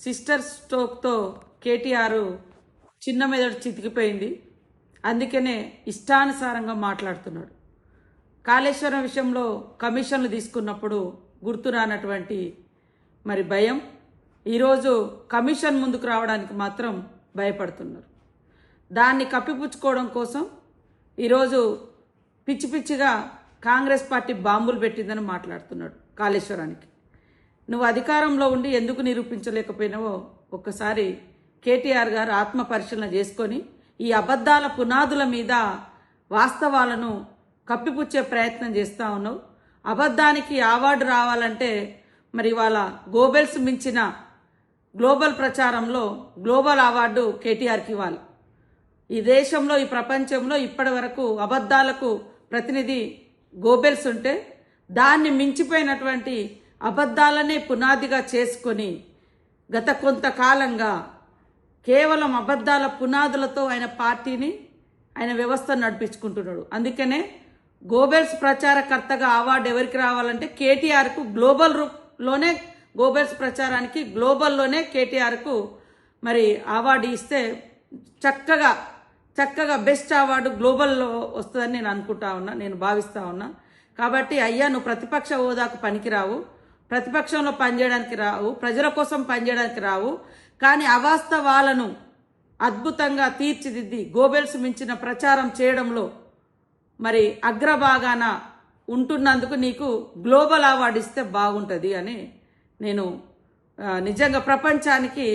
Sister స్ట్రోక్తో KTR చిన్న మెదడు చితికిపోయింది. అందుకనే ఇష్టానుసారంగా మాట్లాడుతున్నాడు. కాళేశ్వరం విషయంలో కమిషన్లు తీసుకున్నప్పుడు గుర్తురానటువంటి మరి భయం, ఈరోజు కమిషన్ ముందుకు రావడానికి మాత్రం భయపడుతున్నారు. దాన్ని కప్పిపుచ్చుకోవడం కోసం ఈరోజు పిచ్చి పిచ్చిగా కాంగ్రెస్ పార్టీ బాంబులు పెట్టిందని మాట్లాడుతున్నాడు. కాళేశ్వరానికి నువ్వు అధికారంలో ఉండి ఎందుకు నిరూపించలేకపోయినావో ఒక్కసారి కేటీఆర్ గారు ఆత్మ పరిశీలన చేసుకొని ఈ అబద్ధాల పునాదుల మీద వాస్తవాలను కప్పిపుచ్చే ప్రయత్నం చేస్తూ ఉన్నావు. అబద్ధానికి అవార్డు రావాలంటే మరి ఇవాళ గోబెల్స్ మించిన గ్లోబల్ ప్రచారంలో గ్లోబల్ అవార్డు కేటీఆర్కి ఇవ్వాలి. ఈ దేశంలో ఈ ప్రపంచంలో ఇప్పటి వరకు అబద్ధాలకు ప్రతినిధి గోబెల్స్ ఉంటే దాన్ని మించిపోయినటువంటి అబద్ధాలనే పునాదిగా చేసుకొని గత కొంతకాలంగా కేవలం అబద్ధాల పునాదులతో ఆయన పార్టీని ఆయన వ్యవస్థను నడిపించుకుంటున్నాడు. అందుకనే గోబెల్స్ ప్రచారకర్తగా అవార్డు ఎవరికి రావాలంటే కేటీఆర్కు గ్లోబల్లోనే గోబెల్స్ ప్రచారానికి గ్లోబల్లోనే కేటీఆర్కు మరి అవార్డు ఇస్తే చక్కగా బెస్ట్ అవార్డు గ్లోబల్లో వస్తుందని నేను అనుకుంటా ఉన్నా, నేను భావిస్తూ ఉన్నా. కాబట్టి అయ్యా నువ్వు ప్రతిపక్ష హోదాకు పనికిరావు, ప్రతిపక్షంలో పనిచేయడానికి రావు, ప్రజల కోసం పనిచేయడానికి రావు. కానీ అవాస్తవాలను అద్భుతంగా తీర్చిదిద్ది గోబెల్స్ మించిన ప్రచారం చేయడంలో మరి అగ్రభాగాన ఉంటున్నందుకు నీకు గ్లోబల్ అవార్డు ఇస్తే బాగుంటుంది అని నేను నిజంగా ప్రపంచానికి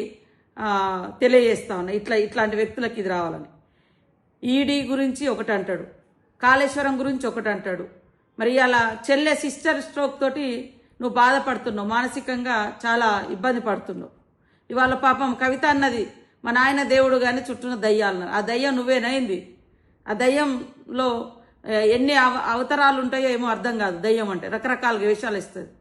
తెలియజేస్తా ఉన్నా. ఇట్లాంటి వ్యక్తులకి ఇది రావాలని. ఈడీ గురించి ఒకటి అంటాడు, కాళేశ్వరం గురించి ఒకటి అంటాడు. మరి అలా చెల్లె సిస్టర్ స్ట్రోక్ తోటి నువ్వు బాధపడుతున్నావు, మానసికంగా చాలా ఇబ్బంది పడుతున్నావు. ఇవాళ పాపం కవిత అన్నది మా నాయన దేవుడు కానీ చుట్టూన దయ్యాలన్నారు. ఆ దయ్యం నువ్వేనైంది. ఆ దయ్యంలో ఎన్ని అవతారాలు ఉంటాయో ఏమో అర్థం కాదు. దయ్యం అంటే రకరకాల వేషాలు ఇస్తుంది.